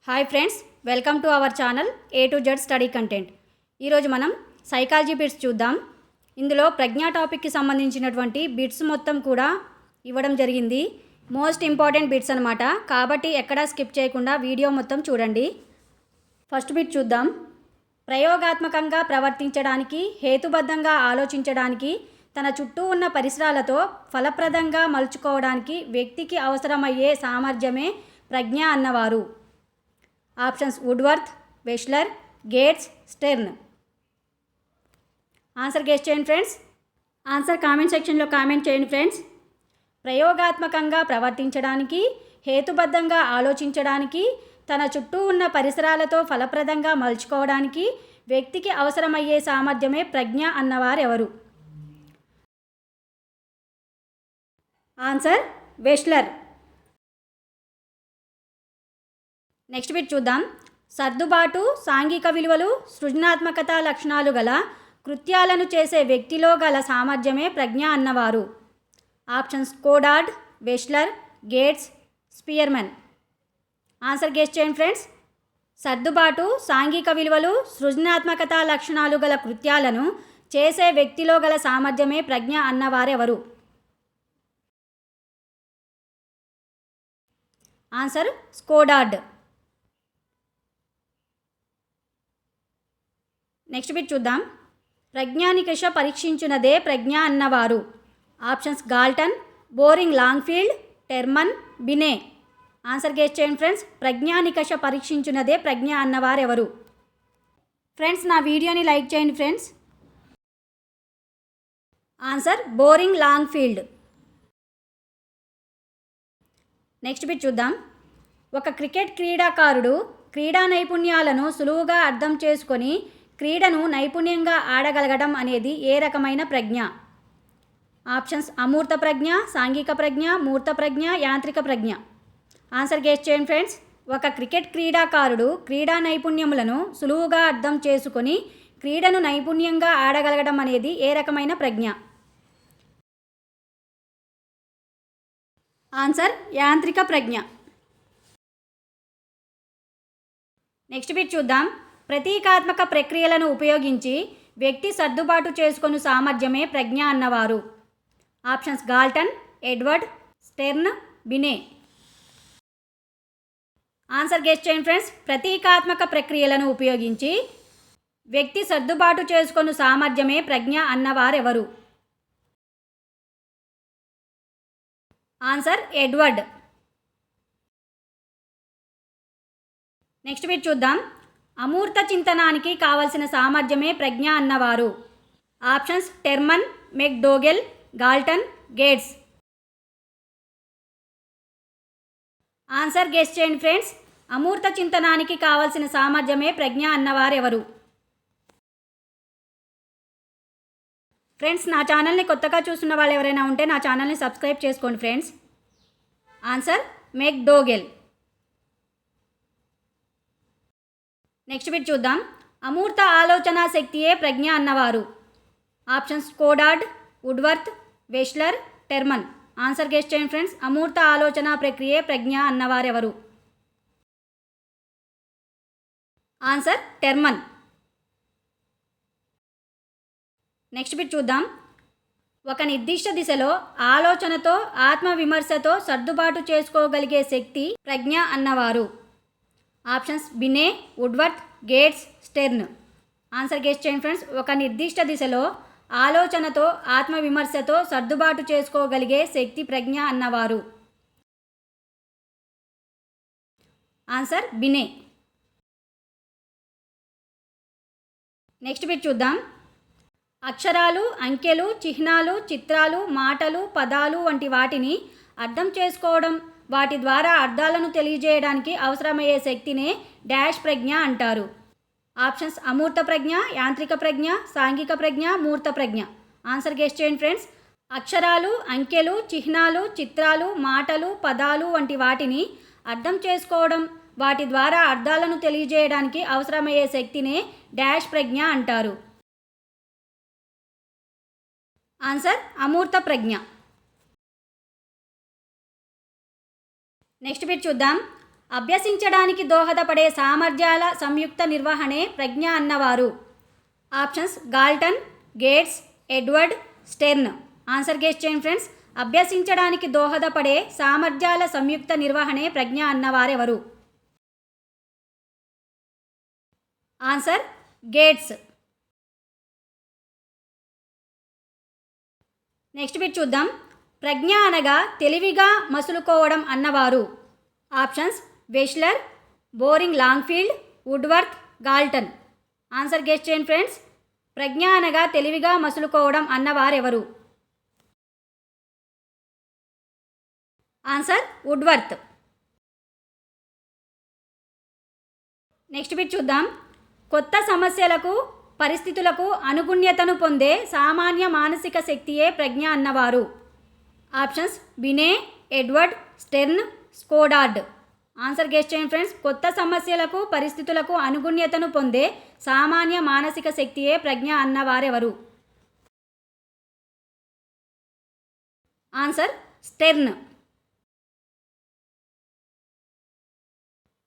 Hi friends, welcome to our channel A to Z study content. ఈరోజు మనం psychology bits చూద్దాం. ఇందులో ప్రజ్ఞా టాపిక్కి సంబంధించినటువంటి బిట్స్ మొత్తం కూడా ఇవ్వడం జరిగింది. మోస్ట్ ఇంపార్టెంట్ బిట్స్ అనమాట. కాబట్టి ఎక్కడా స్కిప్ చేయకుండా వీడియో మొత్తం చూడండి. ఫస్ట్ బిట్ చూద్దాం. ప్రయోగాత్మకంగా ప్రవర్తించడానికి, హేతుబద్ధంగా ఆలోచించడానికి, తన చుట్టూ ఉన్న పరిసరాలతో ఫలప్రదంగా మలుచుకోవడానికి వ్యక్తికి అవసరమయ్యే సామర్థ్యమే ప్రజ్ఞ అన్నవారు. Options Woodworth, Wechsler, Gates, Stern. Answer guess చేయండి ఫ్రెండ్స్. ఆన్సర్ కామెంట్ సెక్షన్లో కామెంట్ చేయండి ఫ్రెండ్స్. ప్రయోగాత్మకంగా ప్రవర్తించడానికి, హేతుబద్ధంగా ఆలోచించడానికి, తన చుట్టూ ఉన్న పరిసరాలతో ఫలప్రదంగా మలుచుకోవడానికి వ్యక్తికి అవసరమయ్యే సామర్థ్యమే ప్రజ్ఞ అన్నవారెవరు? ఆన్సర్ వెష్లర్. నెక్స్ట్ బిట్ చూద్దాం. సర్దుబాటు, సాంఘిక విలువలు, సృజనాత్మకత లక్షణాలు గల కృత్యాలను చేసే వ్యక్తిలో గల సామర్థ్యమే ప్రజ్ఞ అన్నవారు. Options Goddard, Wechsler, Gates, Spearman. Answer guess చేయండి ఫ్రెండ్స్. సర్దుబాటు, సాంఘిక విలువలు, సృజనాత్మకత లక్షణాలు గల కృత్యాలను చేసే వ్యక్తిలో గల సామర్థ్యమే ప్రజ్ఞ అన్నవారెవరు? Answer Goddard. నెక్స్ట్ బిట్ చూద్దాం. ప్రజ్ఞానికష పరీక్షించునదే ప్రజ్ఞ అన్నవారు. Options Galton, Boring Langfeld, Terman, Binet. Answer guess చేయండి ఫ్రెండ్స్. ప్రజ్ఞానికష పరీక్షించునదే ప్రజ్ఞ అన్నవారెవరు? ఫ్రెండ్స్, నా వీడియోని లైక్ చేయండి friends. Answer Boring Langfeld. Next bit చూద్దాం. ఒక క్రికెట్ క్రీడాకారుడు క్రీడా నైపుణ్యాలను సులువుగా అర్థం చేసుకొని క్రీడను నైపుణ్యంగా ఆడగలగడం అనేది ఏ రకమైన ప్రజ్ఞ? ఆప్షన్స్ అమూర్త ప్రజ్ఞ, సాంఘిక ప్రజ్ఞ, మూర్త ప్రజ్ఞ, యాంత్రిక ప్రజ్ఞ. ఆన్సర్ గెస్ చేయండి ఫ్రెండ్స్. ఒక క్రికెట్ క్రీడాకారుడు క్రీడా నైపుణ్యములను సులువుగా అర్థం చేసుకొని క్రీడను నైపుణ్యంగా ఆడగలగడం అనేది ఏ రకమైన ప్రజ్ఞ? ఆన్సర్ యాంత్రిక ప్రజ్ఞ. నెక్స్ట్ బిట్ చూద్దాం. ప్రతీకాత్మక ప్రక్రియలను ఉపయోగించి వ్యక్తి సర్దుబాటు చేసుకొను సామర్థ్యమే ప్రజ్ఞ అన్నవారు. Options Galton, Edward, Stern, Binet. Answer guess చేయండి ఫ్రెండ్స్. ప్రతీకాత్మక ప్రక్రియలను ఉపయోగించి వ్యక్తి సర్దుబాటు చేసుకొను సామర్థ్యమే ప్రజ్ఞ అన్నవారెవరు? Answer Edward. నెక్స్ట్ బిట్ చూద్దాం. అమూర్త చింతనానికి కావలసిన సామర్థ్యమే ప్రజ్ఞ అన్నవారు. Options Terman, McDougall, Galton, Gates. Answer guess చేయండి ఫ్రెండ్స్. అమూర్త చింతనానికి కావలసిన సామర్థ్యమే ప్రజ్ఞ అన్నవారెవరు? ఫ్రెండ్స్, నా ఛానల్ని కొత్తగా చూస్తున్న వాళ్ళు ఎవరైనా ఉంటే నా ఛానల్ని సబ్స్క్రైబ్ చేసుకోండి friends. Answer McDougall. Next bit చూద్దాం. అమూర్త ఆలోచన శక్తియే ప్రజ్ఞ అన్నవారు. Options Goddard, Woodworth, Wechsler, Terman. Answer guess చేయండి ఫ్రెండ్స్. అమూర్త ఆలోచన ప్రక్రియే ప్రజ్ఞ అన్నవారెవరు? Answer Terman. నెక్స్ట్ బిట్ చూద్దాం. ఒక నిర్దిష్ట దిశలో ఆలోచనతో, ఆత్మవిమర్శతో సర్దుబాటు చేసుకోగలిగే శక్తి ప్రజ్ఞ అన్నవారు. Options Binet, Woodworth, Gates, Stern. Answer guess చేయండి ఫ్రెండ్స్. ఒక నిర్దిష్ట దిశలో ఆలోచనతో, ఆత్మవిమర్శతో సర్దుబాటు చేసుకోగలిగే శక్తి ప్రజ్ఞ అన్నవారు. ఆన్సర్ బినే. నెక్స్ట్ బిట్ చూద్దాం. అక్షరాలు, అంకెలు, చిహ్నాలు, చిత్రాలు, మాటలు, పదాలు వంటి వాటిని అర్థం చేసుకోవడం, వాటి ద్వారా అర్థాలను తెలియజేయడానికి అవసరమయ్యే శక్తినే డాష్ ప్రజ్ఞ అంటారు. ఆప్షన్స్ అమూర్త ప్రజ్ఞ, యాంత్రిక ప్రజ్ఞ, సాంఘిక ప్రజ్ఞ, మూర్త ప్రజ్ఞ. ఆన్సర్ గెస్ చేయండి ఫ్రెండ్స్. అక్షరాలు, అంకెలు, చిహ్నాలు, చిత్రాలు, మాటలు, పదాలు వంటి వాటిని అర్థం చేసుకోవడం, వాటి ద్వారా అర్థాలను తెలియజేయడానికి అవసరమయ్యే శక్తినే డాష్ ప్రజ్ఞ అంటారు. ఆన్సర్ అమూర్త ప్రజ్ఞ. నెక్స్ట్ బిట్ చూద్దాం. అభ్యసించడానికి దోహదపడే సామర్థ్యాల సంయుక్త నిర్వహణే ప్రజ్ఞ అన్నవారు. Options Galton, Gates, Edward, Stern. Answer guess చేయండి ఫ్రెండ్స్. అభ్యసించడానికి దోహదపడే సామర్థ్యాల సంయుక్త నిర్వహణే ప్రజ్ఞ అన్నవారెవరు? Answer Gates. నెక్స్ట్ బిట్ చూద్దాం. ప్రజ్ఞ అనగా తెలివిగా మసులుకోవడం అన్నవారు. Options Wechsler, Boring Langfeld, Woodworth, Galton. Answer guess చేయండి ఫ్రెండ్స్. ప్రజ్ఞ అనగా తెలివిగా మసులుకోవడం అన్నవారెవరు? Answer Woodworth. నెక్స్ట్ బిట్ చూద్దాం. కొత్త సమస్యలకు పరిస్థితులకు అనుగుణ్యతను పొందే సామాన్య మానసిక శక్తియే ప్రజ్ఞ అన్నవారు. Options Binet, Edward, Stern, Goddard. Answer guess చేయండి ఫ్రెండ్స్. కొత్త సమస్యలకు పరిస్థితులకు అనుగుణ్యతను పొందే సామాన్య మానసిక శక్తియే ప్రజ్ఞ అన్నవారెవరు? Answer Stern.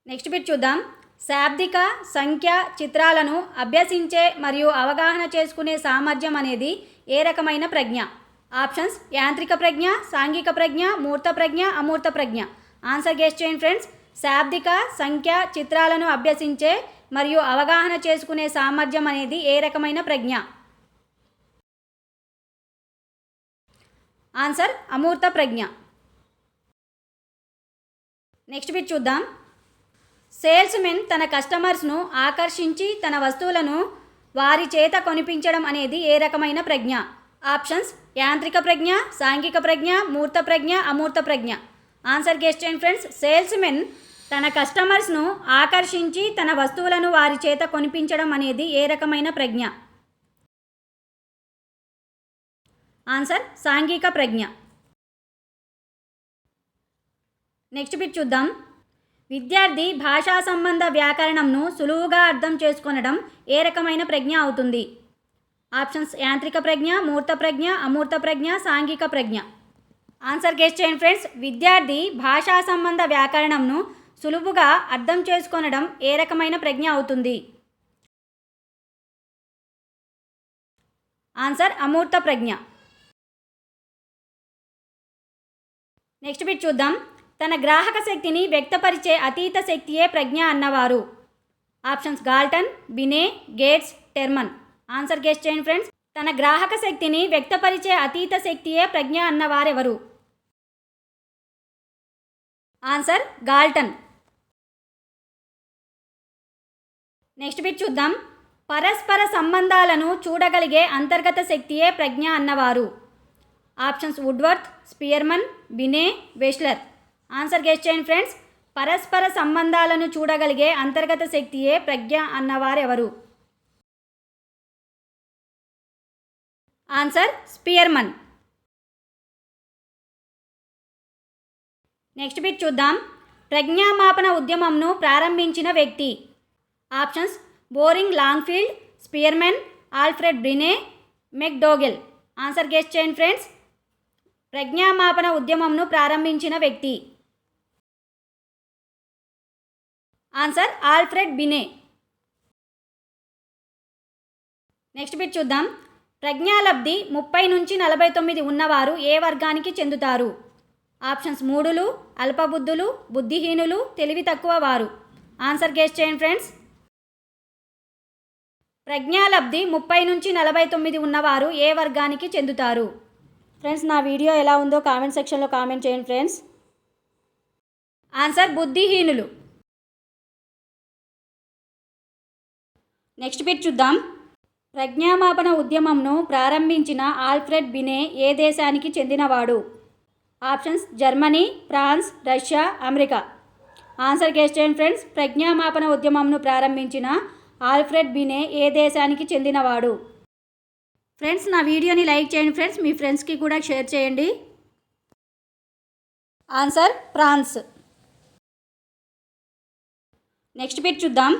నెక్స్ట్ బిట్ చూద్దాం. శాబ్దిక సంఖ్య చిత్రాలను అభ్యసించే మరియు అవగాహన చేసుకునే సామర్థ్యం అనేది ఏ రకమైన ప్రజ్ఞ? ఆప్షన్స్ యాంత్రిక ప్రజ్ఞ, సాంఘిక ప్రజ్ఞ, మూర్త ప్రజ్ఞ, అమూర్త ప్రజ్ఞ. ఆన్సర్ గెస్ చేయండి ఫ్రెండ్స్. శాబ్దిక సంఖ్య చిత్రాలను అభ్యసించే మరియు అవగాహన చేసుకునే సామర్థ్యం అనేది ఏ రకమైన ప్రజ్ఞ? ఆన్సర్ అమూర్త ప్రజ్ఞ. నెక్స్ట్ బిట్ చూద్దాం. సేల్స్ మెన్ తన కస్టమర్స్ను ఆకర్షించి తన వస్తువులను వారి చేత కొనిపించడం అనేది ఏ రకమైన ప్రజ్ఞ? ఆప్షన్స్ యాంత్రిక ప్రజ్ఞ, సాంఘిక ప్రజ్ఞ, మూర్త ప్రజ్ఞ, అమూర్త ప్రజ్ఞ. ఆన్సర్ గెస్ చేయండి ఫ్రెండ్స్. సేల్స్ మెన్ తన కస్టమర్స్ను ఆకర్షించి తన వస్తువులను వారి చేత కొనిపించడం అనేది ఏ రకమైన ప్రజ్ఞ? ఆన్సర్ సాంఘిక ప్రజ్ఞ. నెక్స్ట్ బిట్ చూద్దాం. విద్యార్థి భాషా సంబంధ వ్యాకరణంను సులువుగా అర్థం చేసుకొనడం ఏ రకమైన ప్రజ్ఞ అవుతుంది? ఆప్షన్స్ యాంత్రిక ప్రజ్ఞ, మూర్త ప్రజ్ఞ, అమూర్త ప్రజ్ఞ, సాంఘిక ప్రజ్ఞ. ఆన్సర్ గెస్ చేయండి ఫ్రెండ్స్. విద్యార్థి భాషా సంబంధ వ్యాకరణంను సులువుగా అర్థం చేసుకొనడం ఏ రకమైన ప్రజ్ఞ అవుతుంది? ఆన్సర్ అమూర్త ప్రజ్ఞ. నెక్స్ట్ బిట్ చూద్దాం. తన గ్రాహక శక్తిని వ్యక్తపరిచే అతీత శక్తియే ప్రజ్ఞ అన్నవారు. Options Galton, Binet, Gates, Terman. Answer guess చేయండి ఫ్రెండ్స్. తన గ్రాహక శక్తిని వ్యక్తపరిచే అతీత శక్తియే ప్రజ్ఞ అన్నవారెవరు? Answer Galton. నెక్స్ట్ బిట్ చూద్దాం. పరస్పర సంబంధాలను చూడగలిగే అంతర్గత శక్తియే ప్రజ్ఞ అన్నవారు. Options Woodworth, Spearman, Binet, Wechsler. Answer guess చేయండి ఫ్రెండ్స్. పరస్పర సంబంధాలను చూడగలిగే అంతర్గత శక్తియే ప్రజ్ఞ అన్నవారెవరు? Answer Spearman. నెక్స్ట్ బిట్ చూద్దాం. ప్రజ్ఞామాపన ఉద్యమంను ప్రారంభించిన వ్యక్తి. Options boring Longfield, Spearman, Alfred బినే, మెక్డోగెల్. Answer guess చేయండి ఫ్రెండ్స్. ప్రజ్ఞామాపన ఉద్యమంను ప్రారంభించిన వ్యక్తి. Answer Alfred Binet. Next bit చూద్దాం. ప్రజ్ఞాలబ్ధి 30 నుంచి 49 ఉన్నవారు ఏ వర్గానికి చెందుతారు? ఆప్షన్స్ మూఢులు, అల్పబుద్ధులు, బుద్ధిహీనులు, తెలివి తక్కువ వారు. ఆన్సర్ గెస్ చేయండి ఫ్రెండ్స్. ప్రజ్ఞాలబ్ధి 30 నుంచి 49 ఉన్నవారు ఏ వర్గానికి చెందుతారు? ఫ్రెండ్స్ నా వీడియో ఎలా ఉందో కామెంట్ సెక్షన్లో కామెంట్ చేయండి ఫ్రెండ్స్. ఆన్సర్ బుద్ధిహీనులు. నెక్స్ట్ బిట్ చూద్దాం. ప్రజ్ఞామాపన ఉద్యమంను ప్రారంభించిన ఆల్ఫ్రెడ్ బినే ఏ దేశానికి చెందినవాడు? Options Germany, France, Russia, America. Answer guess చేయండి ఫ్రెండ్స్. ప్రజ్ఞామాపన ఉద్యమంను ప్రారంభించిన ఆల్ఫ్రెడ్ బినే ఏ దేశానికి చెందినవాడు? ఫ్రెండ్స్ నా వీడియోని లైక్ చేయండి ఫ్రెండ్స్. మీ ఫ్రెండ్స్కి కూడా షేర్ చేయండి. Answer France. నెక్స్ట్ బిట్ చూద్దాం.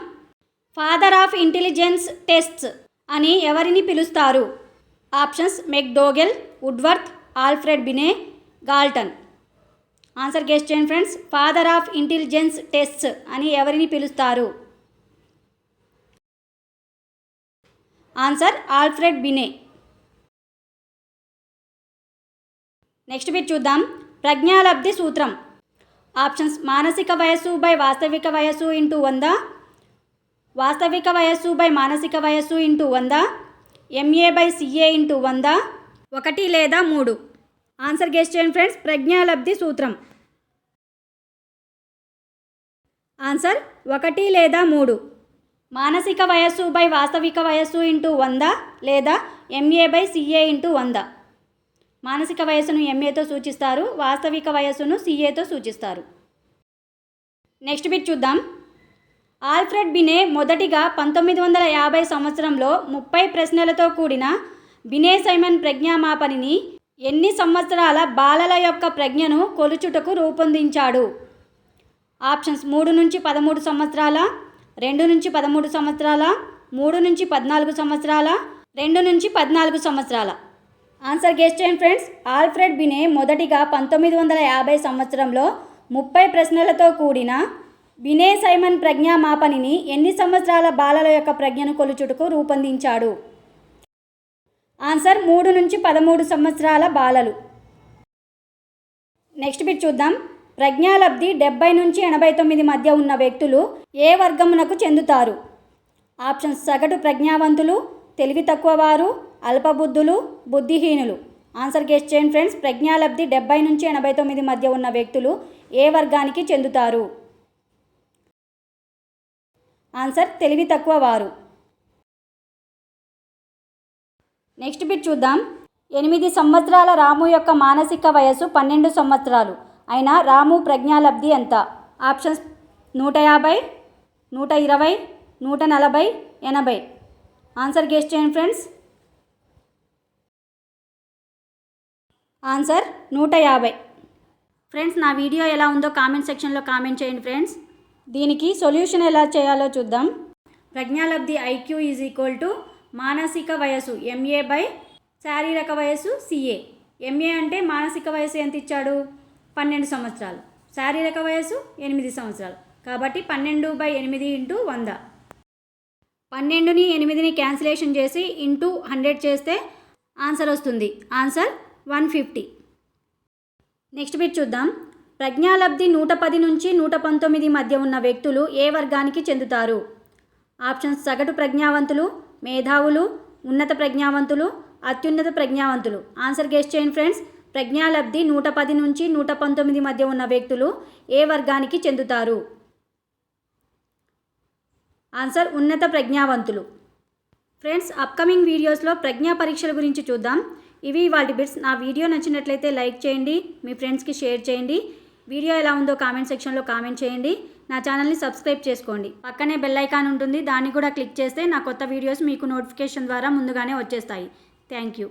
ఫాదర్ ఆఫ్ ఇంటెలిజెన్స్ టెస్ట్స్ అని ఎవరిని పిలుస్తారు? Options McDougall, Woodworth, Alfred Binet, Galton. Answer guess చేయండి friends. Father of intelligence tests అని ఎవరిని పిలుస్తారు? Answer Alfred Binet. Next bit చూద్దాం. ప్రజ్ఞాలబ్ధి సూత్రం. ఆప్షన్స్: మానసిక వయస్సు బై వాస్తవిక వయస్సు ఇంటూ 100, వాస్తవిక వయస్సు బై మానసిక వయస్సు into 100, MA by CA into 100, 1 లేదా 3. ఆన్సర్ గెస్ చేయండి ఫ్రెండ్స్. ప్రజ్ఞాలబ్ధి సూత్రం. ఆన్సర్ 1 లేదా 3. మానసిక వయస్సు బై వాస్తవిక వయస్సు ఇంటూ 100 లేదా ఎంఏ బై సిఏ ఇంటూ 100. మానసిక వయస్సును ఎంఏతో సూచిస్తారు, వాస్తవిక వయస్సును సిఏతో సూచిస్తారు. నెక్స్ట్ బిట్ చూద్దాం. ఆల్ఫ్రెడ్ బినే మొదటిగా 1950 సంవత్సరంలో 30 ప్రశ్నలతో కూడిన బినే సైమన్ ప్రజ్ఞామాపనిని ఎన్ని సంవత్సరాల బాలల యొక్క ప్రజ్ఞను కొలుచుటకు రూపొందించాడు? ఆప్షన్స్: 3 నుంచి 13 సంవత్సరాల, 2 నుంచి 13 సంవత్సరాల, 3 నుంచి 14 సంవత్సరాల, 2 నుంచి 14 సంవత్సరాల. ఆన్సర్ గెస్ చేయండి ఫ్రెండ్స్. ఆల్ఫ్రెడ్ బినే మొదటిగా 1950 సంవత్సరంలో 30 ప్రశ్నలతో కూడిన బినే సైమన్ ప్రజ్ఞామాపనిని ఎన్ని సంవత్సరాల బాలల యొక్క ప్రజ్ఞను కొలుచుటకు రూపొందించాడు? ఆన్సర్ 3 నుంచి 13 సంవత్సరాల బాలలు. నెక్స్ట్ బిట్ చూద్దాం. ప్రజ్ఞాలబ్ధి 70 నుంచి 89 మధ్య ఉన్న వ్యక్తులు ఏ వర్గమునకు చెందుతారు? ఆప్షన్స్: సగటు ప్రజ్ఞావంతులు, తెలివి తక్కువ వారు, అల్పబుద్ధులు, బుద్ధిహీనులు. ఆన్సర్ గెస్ చేయండి ఫ్రెండ్స్. ప్రజ్ఞాలబ్ధి 70 నుంచి 89 మధ్య ఉన్న వ్యక్తులు ఏ వర్గానికి చెందుతారు? ఆన్సర్ తెలివి తక్కువ వారు. నెక్స్ట్ బిట్ చూద్దాం. 8 సంవత్సరాల రాము యొక్క మానసిక వయస్సు 12 సంవత్సరాలు అయిన రాము ప్రజ్ఞాలబ్ధి ఎంత? ఆప్షన్స్: 150, 120, 140, 80. ఆన్సర్ గెస్ చేయండి ఫ్రెండ్స్. ఆన్సర్ 150. ఫ్రెండ్స్, నా వీడియో ఎలా ఉందో కామెంట్ సెక్షన్లో కామెంట్ చేయండి ఫ్రెండ్స్. దీనికి సొల్యూషన్ ఎలా చేయాలో చూద్దాం. ప్రజ్ఞాలబ్ధి ఐక్యూ ఈజ్ ఈక్వల్ టు మానసిక వయస్సు ఎంఏ బై శారీరక వయస్సు సిఏ. ఎంఏ అంటే మానసిక వయస్సు ఎంత ఇచ్చాడు? 12 సంవత్సరాలు. శారీరక వయస్సు 8 సంవత్సరాలు. కాబట్టి 12/8 ఇంటూ 100. 12ని 8ని క్యాన్సిలేషన్ చేసి ఇంటూ 100 చేస్తే ఆన్సర్ వస్తుంది. ఆన్సర్ 150. నెక్స్ట్ బిట్ చూద్దాం. ప్రజ్ఞాలబ్ధి 110 నుంచి 119 మధ్య ఉన్న వ్యక్తులు ఏ వర్గానికి చెందుతారు? ఆప్షన్స్: సగటు ప్రజ్ఞావంతులు, మేధావులు, ఉన్నత ప్రజ్ఞావంతులు, అత్యున్నత ప్రజ్ఞావంతులు. ఆన్సర్ గెస్ చేయండి ఫ్రెండ్స్. ప్రజ్ఞాలబ్ధి 110 నుంచి 119 మధ్య ఉన్న వ్యక్తులు ఏ వర్గానికి చెందుతారు? ఆన్సర్ ఉన్నత ప్రజ్ఞావంతులు. ఫ్రెండ్స్, అప్కమింగ్ వీడియోస్లో ప్రజ్ఞా పరీక్షల గురించి చూద్దాం. ఇవి వాటి బిట్స్. నా వీడియో నచ్చినట్లయితే లైక్ చేయండి, మీ ఫ్రెండ్స్కి షేర్ చేయండి. వీడియో ఎలా ఉందో కామెంట్ సెక్షన్లో కామెంట్ చేయండి. నా ఛానల్ని సబ్స్క్రైబ్ చేసుకోండి. పక్కనే బెల్ ఐకాన్ ఉంటుంది, దాన్ని కూడా క్లిక్ చేస్తే నా కొత్త వీడియోస్ మీకు నోటిఫికేషన్ ద్వారా ముందుగానే వచ్చేస్తాయి. Thank you.